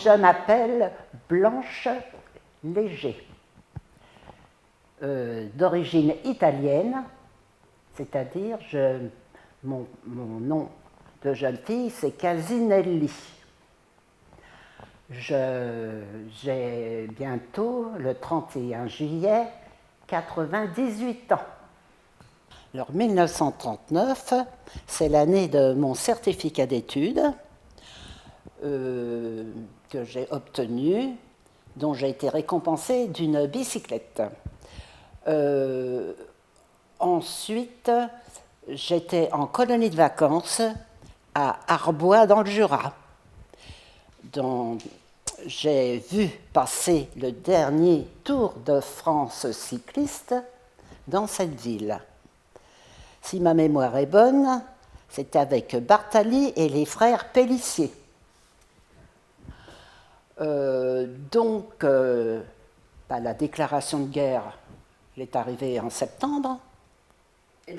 Je m'appelle Blanche Léger, d'origine italienne, c'est-à-dire mon nom de jeune fille, c'est Casinelli. J'ai bientôt, le 31 juillet, 98 ans. Alors, 1939, c'est l'année de mon certificat d'études que j'ai obtenu, dont j'ai été récompensée d'une bicyclette. Ensuite, j'étais en colonie de vacances à Arbois dans le Jura, dont j'ai vu passer le dernier Tour de France cycliste dans cette ville. Si ma mémoire est bonne, c'était avec Bartali et les frères Pélissier. La déclaration de guerre est arrivée en septembre, et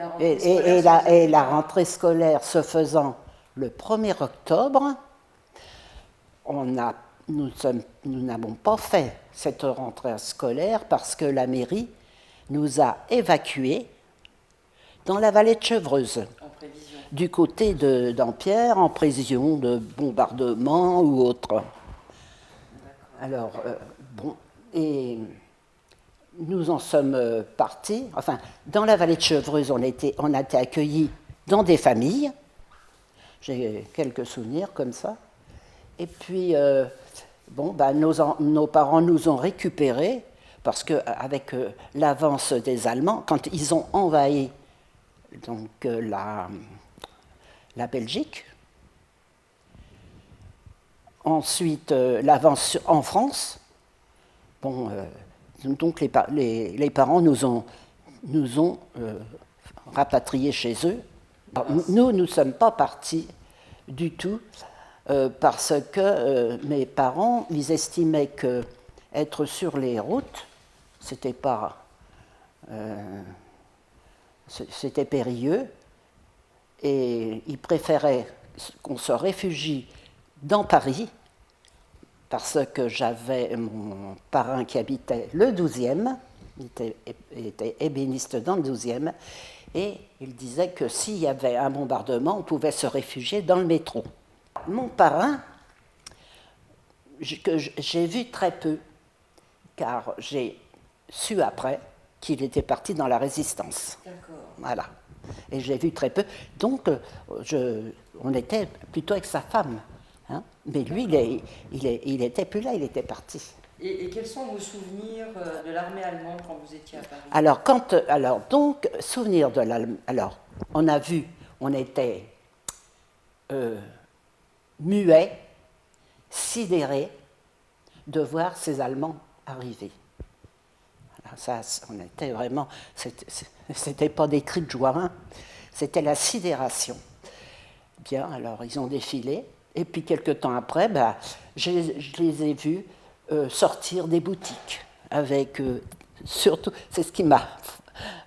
la rentrée scolaire se faisant le 1er octobre, nous n'avons pas fait cette rentrée scolaire parce que la mairie nous a évacués dans la vallée de Chevreuse, du côté d'Ampierre, en prévision de bombardement ou autre. Alors, et nous en sommes partis. Enfin, dans la vallée de Chevreuse, on a été accueillis dans des familles. J'ai quelques souvenirs comme ça. Et puis, nos parents nous ont récupérés parce qu'avec l'avance des Allemands, quand ils ont envahi la Belgique, ensuite l'avance en France, donc les parents nous ont rapatriés chez eux. Nous ne sommes pas partis du tout parce que mes parents, ils estimaient qu'être sur les routes, c'était périlleux, et ils préféraient qu'on se réfugie dans Paris, parce que j'avais mon parrain qui habitait le 12e, il était ébéniste dans le 12e, et il disait que s'il y avait un bombardement, on pouvait se réfugier dans le métro. Mon parrain, que j'ai vu très peu, car j'ai su après qu'il était parti dans la Résistance. D'accord. Voilà. Et j'ai vu très peu. Donc, on était plutôt avec sa femme. Hein, mais lui, il n'était plus là, il était parti. Et quels sont vos souvenirs de l'armée allemande quand vous étiez à Paris ? Souvenirs de l'Allemagne. Alors, on a vu, on était muets, sidérés de voir ces Allemands arriver. Alors ça, on était vraiment, c'était pas des cris de joie, hein, c'était la sidération. Bien, alors ils ont défilé. Et puis, quelque temps après, je les ai vus sortir des boutiques avec, surtout, c'est ce qui m'a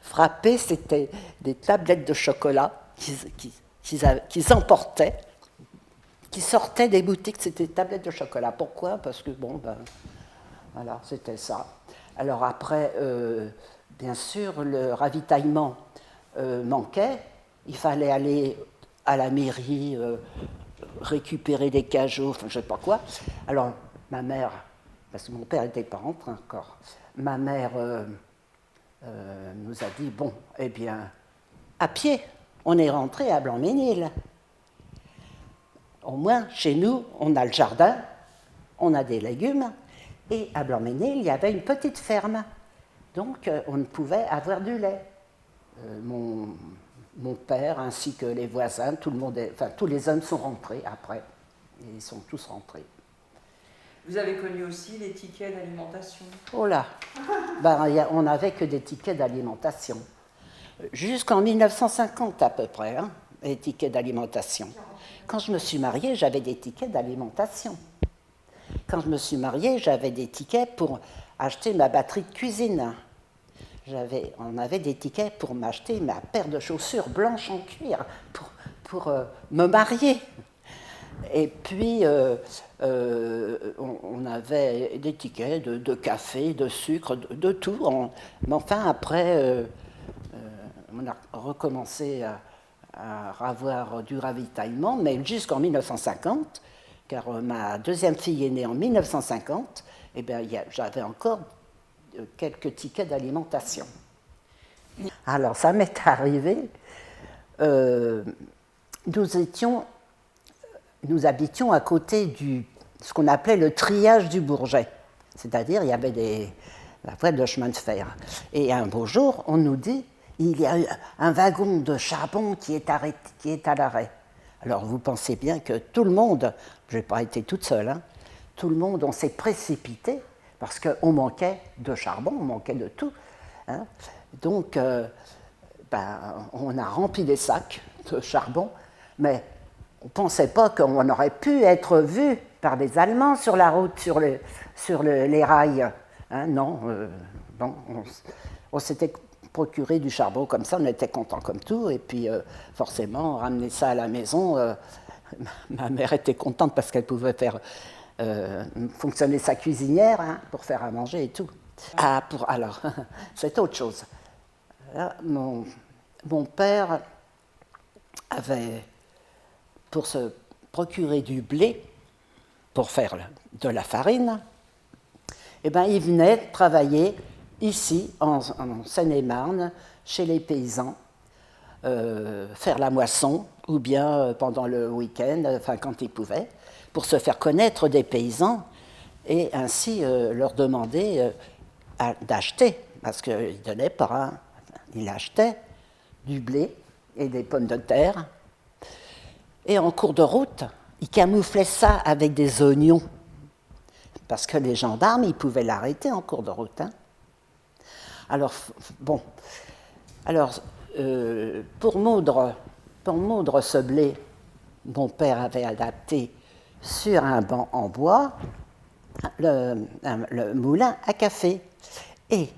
frappé, c'était des tablettes de chocolat qu'ils emportaient, qui sortaient des boutiques, c'était des tablettes de chocolat. Pourquoi ? Parce que, voilà, c'était ça. Alors après, bien sûr, le ravitaillement manquait, il fallait aller à la mairie, récupérer des cajots, enfin je ne sais pas quoi. Alors ma mère, parce que mon père n'était pas rentré encore, ma mère nous a dit, eh bien, à pied, on est rentré à Blanc-Ménil. Au moins, chez nous, on a le jardin, on a des légumes, et à Blanc-Ménil, il y avait une petite ferme. Donc, on pouvait avoir du lait. Mon père, ainsi que les voisins, tous les hommes sont rentrés après. Et ils sont tous rentrés. Vous avez connu aussi les tickets d'alimentation ? Oh là, on n'avait que des tickets d'alimentation. Jusqu'en 1950 à peu près, hein, les tickets d'alimentation. Quand je me suis mariée, j'avais des tickets d'alimentation. Quand je me suis mariée, j'avais des tickets pour acheter ma batterie de cuisine. On avait des tickets pour m'acheter ma paire de chaussures blanches en cuir pour me marier. Et puis, on avait des tickets de café, de sucre, de tout. Mais enfin, après, on a recommencé à avoir du ravitaillement, mais jusqu'en 1950, car ma deuxième fille est née en 1950, et bien, j'avais encore quelques tickets d'alimentation. Alors, ça m'est arrivé, nous habitions à côté de ce qu'on appelait le triage du Bourget, c'est-à-dire il y avait la voie de chemin de fer. Et un beau jour, on nous dit, il y a un wagon de charbon qui est à l'arrêt. Alors vous pensez bien que tout le monde, je n'ai pas été toute seule, hein, tout le monde, on s'est précipité parce qu'on manquait de charbon, on manquait de tout. Hein. Donc, on a rempli des sacs de charbon, mais on ne pensait pas qu'on aurait pu être vu par des Allemands sur la route, sur les rails. Hein, non, on s'était procuré du charbon comme ça, on était content comme tout, et puis forcément, ramener ça à la maison, ma mère était contente parce qu'elle pouvait faire fonctionner sa cuisinière, hein, pour faire à manger et tout. Alors, c'est autre chose. Là, mon père avait, pour se procurer du blé, pour faire de la farine, eh ben, il venait travailler ici, en Seine-et-Marne, chez les paysans, faire la moisson, ou bien pendant le week-end, enfin quand il pouvait, pour se faire connaître des paysans et ainsi leur demander d'acheter, parce qu'il donnait pas, hein, il achetait du blé et des pommes de terre, et en cours de route, il camouflait ça avec des oignons, parce que les gendarmes, ils pouvaient l'arrêter en cours de route. Hein. Alors, bon, pour moudre ce blé, mon père avait adapté sur un banc en bois le moulin à café. Et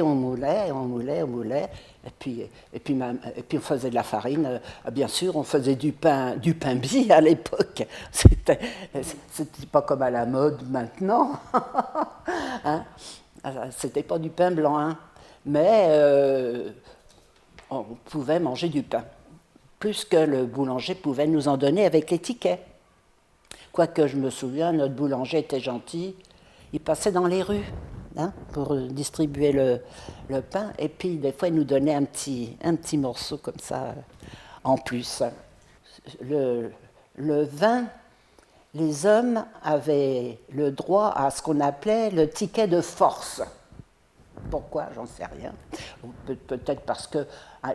on moulait, et puis on faisait de la farine. Bien sûr, on faisait du pain bis à l'époque. C'était pas comme à la mode maintenant. Hein? C'était pas du pain blanc, hein? Mais on pouvait manger du pain, plus que le boulanger pouvait nous en donner avec les tickets. Quoique je me souviens, notre boulanger était gentil, il passait dans les rues, hein, pour distribuer le pain, et puis des fois il nous donnait un petit morceau comme ça en plus. Le vin, les hommes avaient le droit à ce qu'on appelait le ticket de force. Pourquoi? J'en sais rien. Peut-être parce que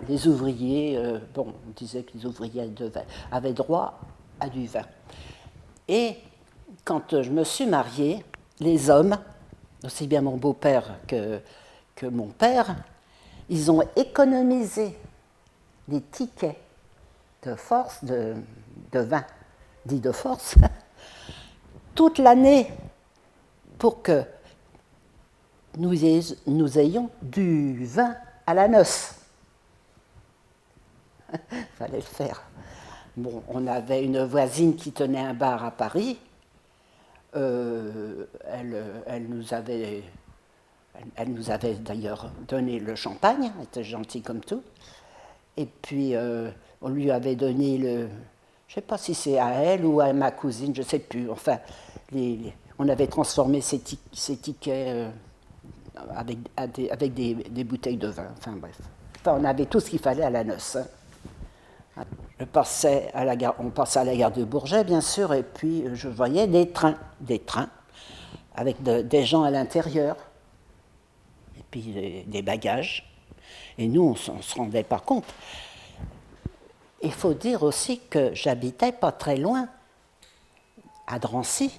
les ouvriers, on disait que les ouvriers avaient droit à du vin. Et quand je me suis mariée, les hommes, aussi bien mon beau-père que mon père, ils ont économisé les tickets de force, de vin dit de force, toute l'année pour que nous ayons du vin à la noce. Il fallait le faire. Bon, on avait une voisine qui tenait un bar à Paris. Elle nous avait d'ailleurs donné le champagne, elle était gentille comme tout. Et puis, on lui avait donné je ne sais pas si c'est à elle ou à ma cousine, je ne sais plus. Enfin, on avait transformé ces tickets avec des bouteilles de vin. Enfin, bref. Enfin, on avait tout ce qu'il fallait à la noce. On passait à la gare de Bourget, bien sûr, et puis je voyais des trains avec des gens à l'intérieur, et puis des bagages. Et nous, on ne se rendait pas compte. Il faut dire aussi que j'habitais pas très loin, à Drancy,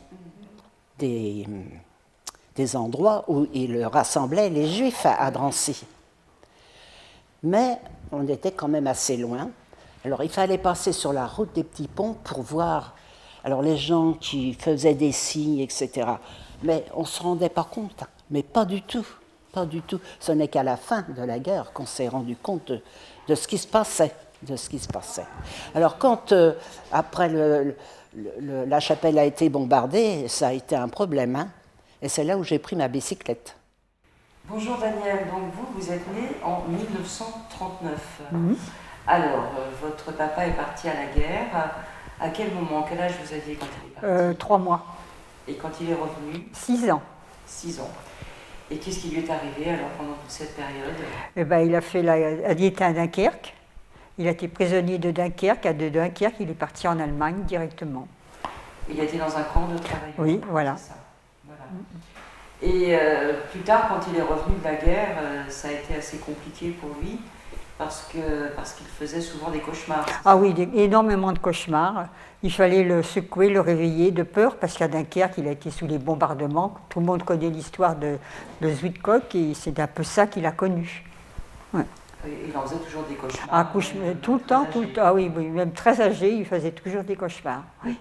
des endroits où ils rassemblaient les Juifs à Drancy. Mais on était quand même assez loin. Alors il fallait passer sur la route des Petits Ponts pour voir alors les gens qui faisaient des signes, etc. Mais on ne se rendait pas compte, mais pas du tout, pas du tout. Ce n'est qu'à la fin de la guerre qu'on s'est rendu compte de ce qui se passait. de ce qui se passait. Alors quand, après la chapelle a été bombardée, ça a été un problème, hein, et c'est là où j'ai pris ma bicyclette. Bonjour Daniel, donc vous êtes né en 1939. Mhm. Alors, votre papa est parti à la guerre. À quel moment, quel âge vous aviez quand il est parti 3 mois. Et quand il est revenu 6 ans. 6 ans. Et qu'est-ce qui lui est arrivé alors pendant toute cette période? Eh ben, il était à Dunkerque. Il a été prisonnier de Dunkerque. De Dunkerque, il est parti en Allemagne directement. Il a été dans un camp de travail. Oui, voilà. C'est ça. Voilà. Et plus tard, quand il est revenu de la guerre, ça a été assez compliqué pour lui parce qu'il faisait souvent des cauchemars. Ah oui, énormément de cauchemars. Il fallait le secouer, le réveiller de peur parce qu'à Dunkerque, il a été sous les bombardements. Tout le monde connaît l'histoire de Zuidcock et c'est un peu ça qu'il a connu. Ouais. Il en faisait toujours des cauchemars. Ah, tout le temps. Ah oui, oui, même très âgé, il faisait toujours des cauchemars. Oui.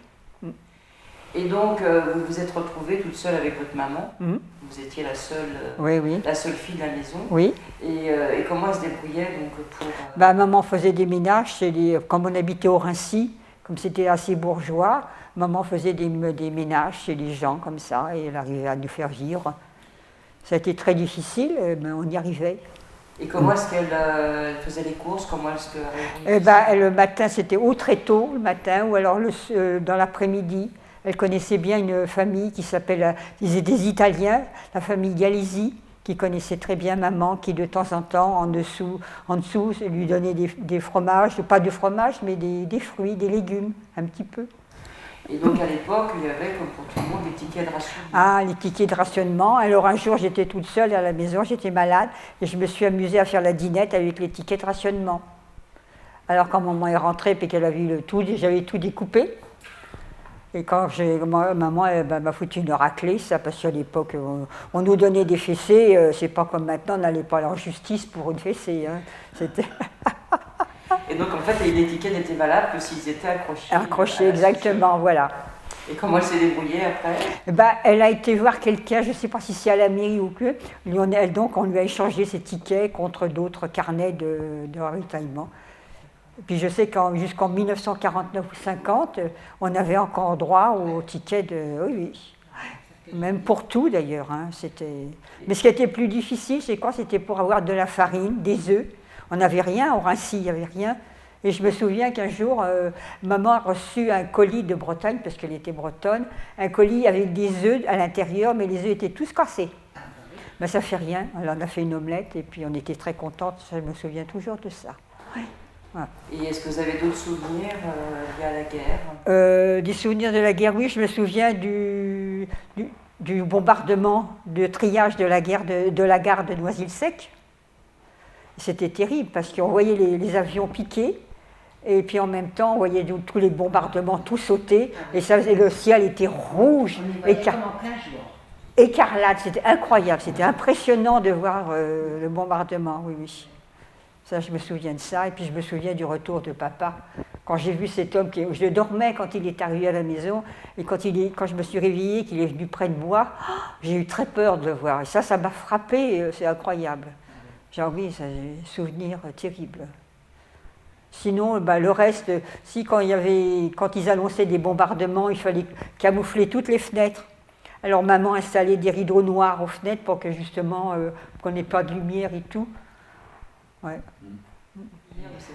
Et donc, vous vous êtes retrouvée toute seule avec votre maman. Mhm. Vous étiez la seule, Oui. la seule fille de la maison. Oui. Et comment elle se débrouillait donc, pour... Maman faisait des ménages, comme on habitait au Rincy, comme c'était assez bourgeois, maman faisait des ménages chez les gens comme ça, et elle arrivait à nous faire vivre. Ça a été très difficile, mais on y arrivait. Et comment est-ce qu'elle faisait les courses? Comment est-ce qu'elle... Le matin, c'était très tôt, le matin, ou alors dans l'après-midi. Elle connaissait bien une famille qui s'appelle, ils étaient des Italiens, la famille Galisi, qui connaissait très bien maman, qui de temps en temps, en dessous lui donnait des fromages, pas de fromage, mais des fruits, des légumes, un petit peu. Et donc à l'époque, il y avait, comme pour tout le monde, des tickets de rationnement. Ah, les tickets de rationnement. Alors un jour, j'étais toute seule à la maison, j'étais malade, et je me suis amusée à faire la dinette avec les tickets de rationnement. Alors quand maman est rentrée, puis qu'elle a vu j'avais tout découpé. Et quand maman m'a foutu une raclée, ça, parce qu'à l'époque, on nous donnait des fessées, c'est pas comme maintenant, on n'allait pas en justice pour une fessée. Hein. C'était... Et donc en fait, les tickets n'étaient valables que s'ils étaient accrochés. Accrochés, exactement, voilà. Et comment elle s'est débrouillée après? Elle a été voir quelqu'un, je ne sais pas si c'est à la mairie ou que, donc on lui a échangé ses tickets contre d'autres carnets de ravitaillement. Puis je sais qu'en jusqu'en 1949 ou 50, on avait encore droit aux tickets de... Oui. Même pour tout d'ailleurs. Hein, mais ce qui était plus difficile, c'est quoi? C'était pour avoir de la farine, des œufs. On n'avait rien, au Rincy, il n'y avait rien. Et je me souviens qu'un jour, maman a reçu un colis de Bretagne, parce qu'elle était bretonne, un colis avec des œufs à l'intérieur, mais les œufs étaient tous cassés. Mais ça ne fait rien. Alors on a fait une omelette et puis on était très contente. Je me souviens toujours de ça. Ouais. Voilà. Et est-ce que vous avez d'autres souvenirs liés à la guerre? Des souvenirs de la guerre, oui. Je me souviens du bombardement, de triage de la gare de Noisy-le-Sec. C'était terrible parce qu'on voyait les avions piquer et puis en même temps on voyait tous les bombardements tout sauter et le ciel était rouge, écarlate, c'était incroyable, c'était impressionnant de voir le bombardement, oui. Ça, je me souviens de ça, et puis je me souviens du retour de papa. Quand j'ai vu cet homme, je dormais quand il est arrivé à la maison, et quand je me suis réveillée, qu'il est venu près de moi, j'ai eu très peur de le voir. Et ça m'a frappé, c'est incroyable. J'ai envie, c'est un souvenir terrible. Sinon, le reste, quand ils annonçaient des bombardements, il fallait camoufler toutes les fenêtres. Alors maman installait des rideaux noirs aux fenêtres pour que justement, qu'on n'ait pas de lumière et tout. Ouais.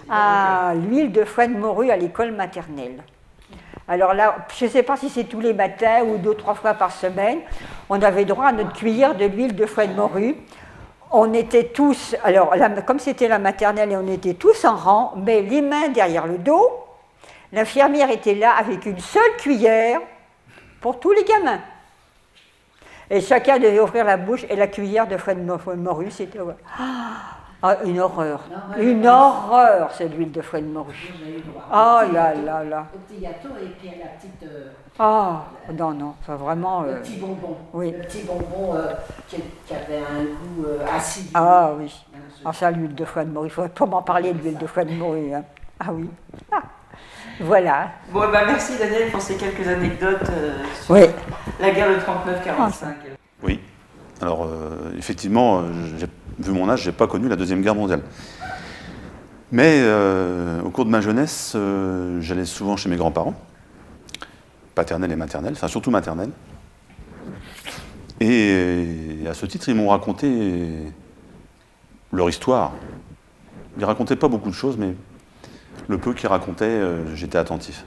À l'huile de foie de morue à l'école maternelle. Alors là, je ne sais pas si c'est tous les matins ou 2 ou 3 fois par semaine, on avait droit à notre cuillère de l'huile de foie de morue. On était tous, alors comme c'était la maternelle, et on était tous en rang, mais les mains derrière le dos. L'infirmière était là avec une seule cuillère pour tous les gamins. Et chacun devait ouvrir la bouche et la cuillère de foie de morue, c'était... une horreur. Une horreur, cette huile de foie de morue. Oh là là là. Au petit gâteau et puis la petite... non, c'est vraiment... Le petit bonbon. Oui. Le petit bonbon qui avait un goût acide. Ah oui. Ça, l'huile de foie de morue. Il faut pas m'en parler de l'huile de foie de morue. Hein. Ah oui. Voilà. Bon, merci Daniel pour ces quelques anecdotes sur la guerre de 39-45. Oui. Alors, effectivement, vu mon âge, je n'ai pas connu la Deuxième Guerre mondiale. Mais au cours de ma jeunesse, j'allais souvent chez mes grands-parents, paternels et maternels, enfin surtout maternels. Et à ce titre, ils m'ont raconté leur histoire. Ils ne racontaient pas beaucoup de choses, mais le peu qu'ils racontaient, j'étais attentif.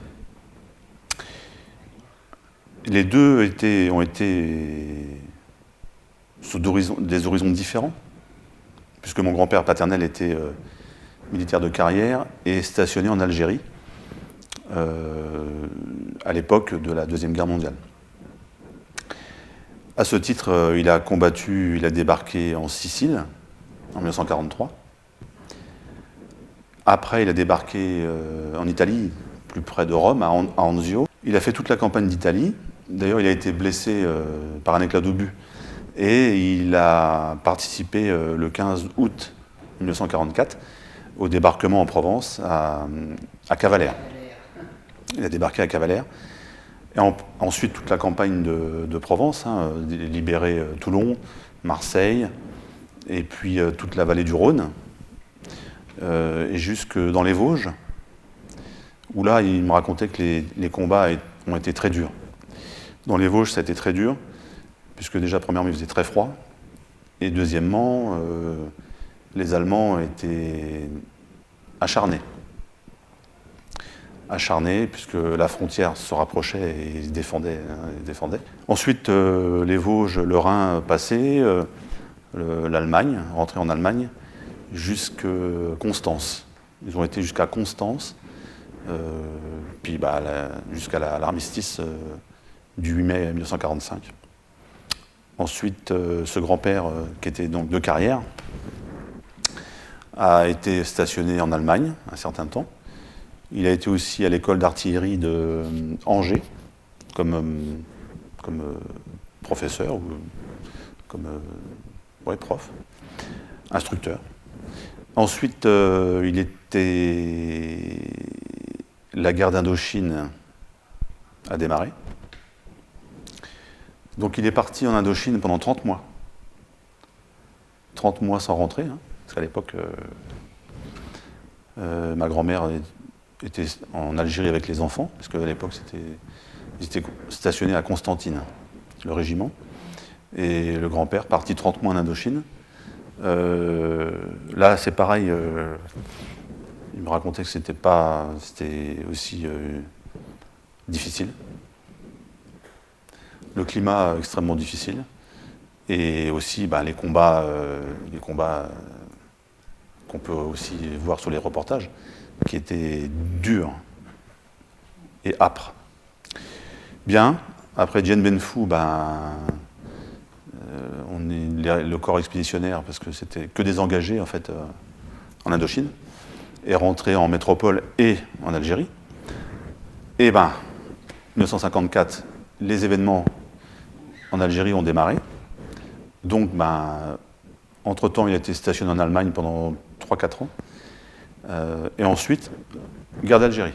Les deux ont été sous des horizons différents, puisque mon grand-père paternel était militaire de carrière et stationné en Algérie à l'époque de la Deuxième Guerre mondiale. À ce titre, il a combattu, il a débarqué en Sicile en 1943. Après, il a débarqué en Italie, plus près de Rome, à Anzio. Il a fait toute la campagne d'Italie. D'ailleurs, il a été blessé par un éclat d'obus. Et il a participé le 15 août 1944 au débarquement en Provence à Cavalère. Il a débarqué à Cavalère. Et ensuite, toute la campagne de Provence, libérer Toulon, Marseille, et puis toute la vallée du Rhône, et jusque dans les Vosges, où là, il me racontait que les combats ont été très durs. Dans les Vosges, ça a été très dur, puisque déjà, premièrement, il faisait très froid, et deuxièmement, les Allemands étaient acharnés, puisque la frontière se rapprochait et ils se défendaient. Ensuite, les Vosges, le Rhin passé, l'Allemagne, rentré en Allemagne, jusqu'à Constance. Ils ont été jusqu'à Constance, puis jusqu'à l'armistice du 8 mai 1945. Ensuite, ce grand-père, qui était donc de carrière, a été stationné en Allemagne un certain temps. Il a été aussi à l'école d'artillerie de Angers, comme professeur, ou comme prof, instructeur. Ensuite, la guerre d'Indochine a démarré. Donc il est parti en Indochine pendant 30 mois. 30 mois sans rentrer, parce qu'à l'époque, ma grand-mère était en Algérie avec les enfants, parce qu'à l'époque, ils étaient stationnés à Constantine, le régiment. Et le grand-père, parti 30 mois en Indochine. Là, c'est pareil. Il me racontait que c'était aussi difficile. Le climat extrêmement difficile. Et aussi les combats qu'on peut aussi voir sur les reportages, qui étaient durs et âpres. Bien, après Dien Bien Phu, le corps expéditionnaire, parce que c'était que des engagés en fait en Indochine, est rentré en métropole et en Algérie. Et 1954, les événements en Algérie ont démarré. Donc, entre-temps, il a été stationné en Allemagne pendant 3-4 ans. Et ensuite, guerre d'Algérie.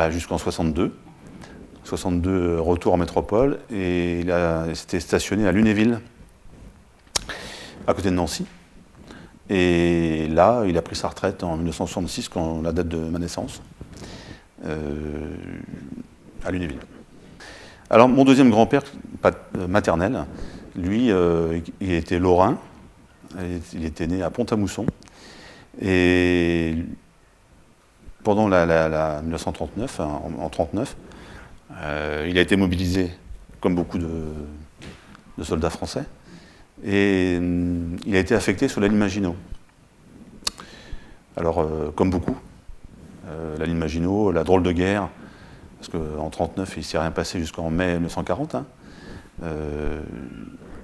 Jusqu'en 62. 62, retour en métropole. Et il s'était stationné à Lunéville, à côté de Nancy. Et là, il a pris sa retraite en 1966, quand la date de ma naissance, à Lunéville. Alors, mon deuxième grand-père maternel, lui, il était lorrain. Il était né à Pont-à-Mousson. Et pendant la 1939, en 1939, il a été mobilisé, comme beaucoup de soldats français, et il a été affecté sur la ligne Maginot. Alors, comme beaucoup, la ligne Maginot, la drôle de guerre, parce qu'en 1939, il ne s'est rien passé jusqu'en mai 1940.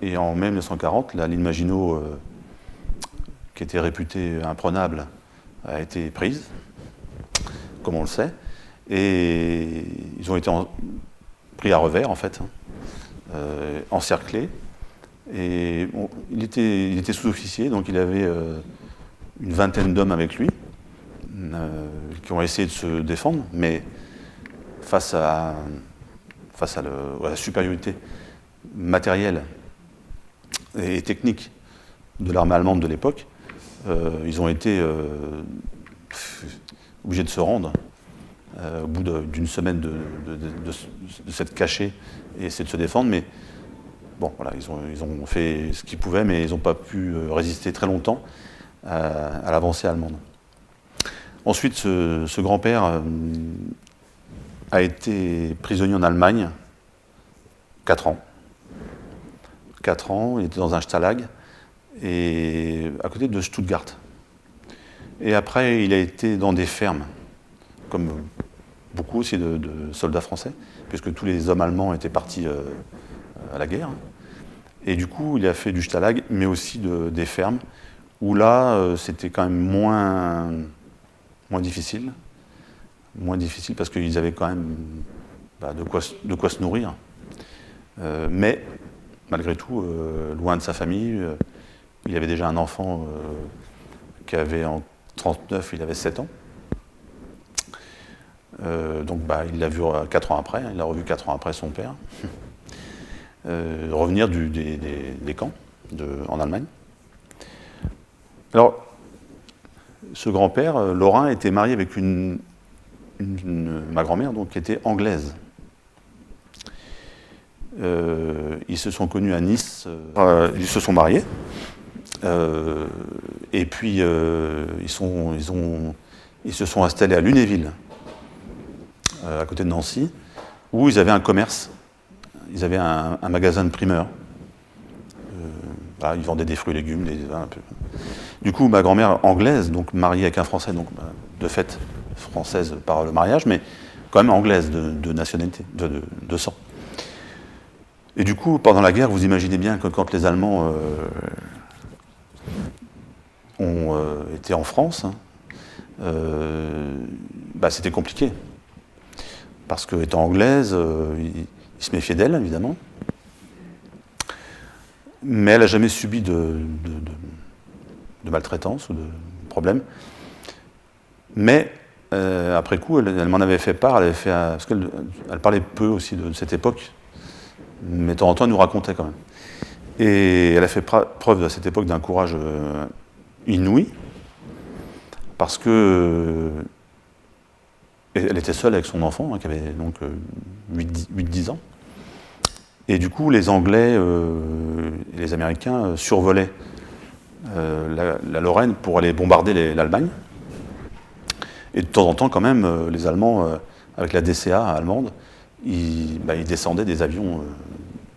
Et en mai 1940, la ligne Maginot, qui était réputée imprenable, a été prise, comme on le sait, et ils ont été pris à revers, en fait, encerclés. Et il était sous-officier, donc il avait une vingtaine d'hommes avec lui, qui ont essayé de se défendre, mais face à la supériorité matérielle et technique de l'armée allemande de l'époque, ils ont été obligés de se rendre au bout d'une semaine de s'être cachés et essayer de se défendre. Mais bon, voilà, ils ont fait ce qu'ils pouvaient, mais ils n'ont pas pu résister très longtemps à l'avancée allemande. Ensuite, ce grand-père a été prisonnier en Allemagne 4 ans. 4 ans, il était dans un Stalag, et à côté de Stuttgart. Et après, il a été dans des fermes, comme beaucoup aussi de soldats français, puisque tous les hommes allemands étaient partis à la guerre. Et du coup, il a fait du Stalag, mais aussi des fermes, où là, c'était quand même moins difficile. Moins difficile parce qu'ils avaient quand même de quoi se nourrir. Mais, malgré tout, loin de sa famille, il avait déjà un enfant qui avait en 1939, il avait 7 ans. Donc il l'a vu 4 ans après, il l'a revu 4 ans après son père, revenir des camps en Allemagne. Alors, ce grand-père, Lorrain, était marié avec ma grand-mère, donc, qui était anglaise. Ils se sont connus à Nice, ils se sont mariés, et puis ils se sont installés à Lunéville, à côté de Nancy, où ils avaient un commerce, ils avaient un magasin de primeurs. Ils vendaient des fruits et légumes, un peu. Du coup, ma grand-mère anglaise, donc mariée avec un Français, donc de fait française par le mariage, mais quand même anglaise de nationalité, de sang. Et du coup, pendant la guerre, vous imaginez bien que quand les Allemands ont été en France, c'était compliqué. Parce qu'étant anglaise, ils se méfiaient d'elle, évidemment. Mais elle n'a jamais subi de maltraitance ou de problème. Mais après coup, elle m'en avait fait part, parce qu'elle parlait peu aussi de cette époque, mais de temps en temps, elle nous racontait quand même. Et elle a fait preuve à cette époque d'un courage inouï, parce que elle était seule avec son enfant, qui avait donc 8-10 ans. Et du coup, les Anglais et les Américains survolaient la Lorraine pour aller bombarder l'Allemagne. Et de temps en temps, quand même, les Allemands, avec la DCA allemande, ils descendaient des avions,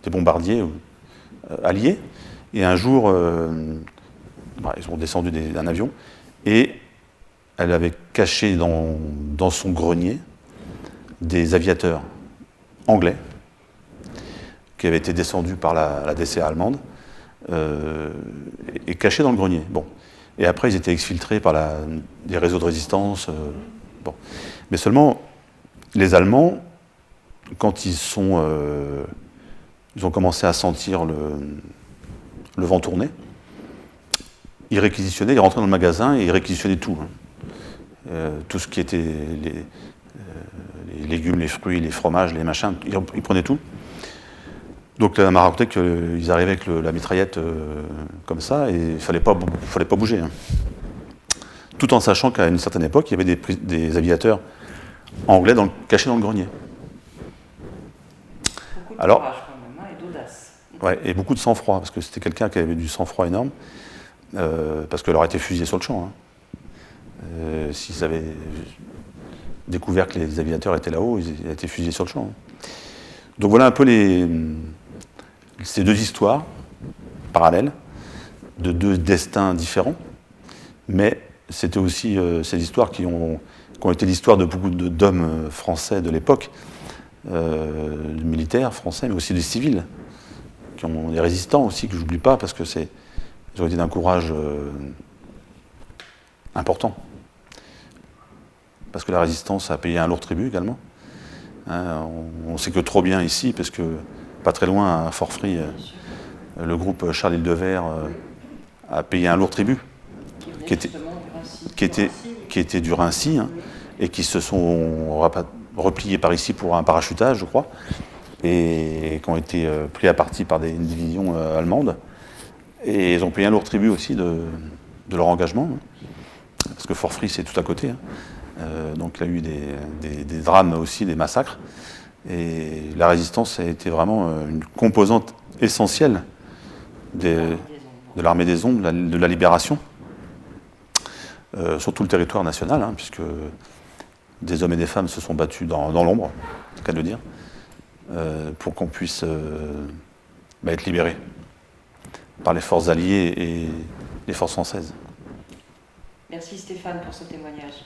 des bombardiers alliés. Et un jour, ils ont descendu d'un avion, et elle avait caché dans son grenier des aviateurs anglais qui avaient été descendus par la DCA allemande et cachés dans le grenier. Bon. Et après, ils étaient exfiltrés par des réseaux de résistance. Mais seulement, les Allemands, quand ils ont commencé à sentir le vent tourner, ils réquisitionnaient, ils rentraient dans le magasin et ils réquisitionnaient tout. Tout ce qui était les légumes, les fruits, les fromages, les machins, ils prenaient tout. Donc elle m'a raconté qu'ils arrivaient avec la mitraillette comme ça, et il ne fallait pas bouger. Tout en sachant qu'à une certaine époque, il y avait des aviateurs anglais cachés dans le grenier. Beaucoup de courage quand même, et d'audace. Ouais, et beaucoup de sang-froid, parce que c'était quelqu'un qui avait du sang-froid énorme, parce qu'elle aurait été fusillée sur le champ. S'ils avaient découvert que les aviateurs étaient là-haut, ils auraient été fusillés sur le champ. Donc voilà un peu ces deux histoires parallèles, de deux destins différents, mais c'était aussi ces histoires qui ont été l'histoire de beaucoup d'hommes français de l'époque, de militaires français, mais aussi des civils, qui ont des résistants aussi, que j'oublie pas, parce que ils ont été d'un courage important. Parce que la résistance a payé un lourd tribut également. On sait que trop bien ici, parce que pas très loin, à Fort-Free, le groupe Charles Hildevert a payé un lourd tribut, qui était du Rincy, et qui se sont repliés par ici pour un parachutage, je crois, et qui ont été pris à partie par une division allemande. Et ils ont payé un lourd tribut aussi de leur engagement, hein, parce que Fort Free, c'est tout à côté. Hein. Donc il y a eu des drames aussi, des massacres. Et la résistance a été vraiment une composante essentielle de l'armée des ombres, de la libération, sur tout le territoire national, hein, puisque des hommes et des femmes se sont battus dans l'ombre, c'est le cas de le dire, pour qu'on puisse être libéré par les forces alliées et les forces françaises. Merci Stéphane pour ce témoignage.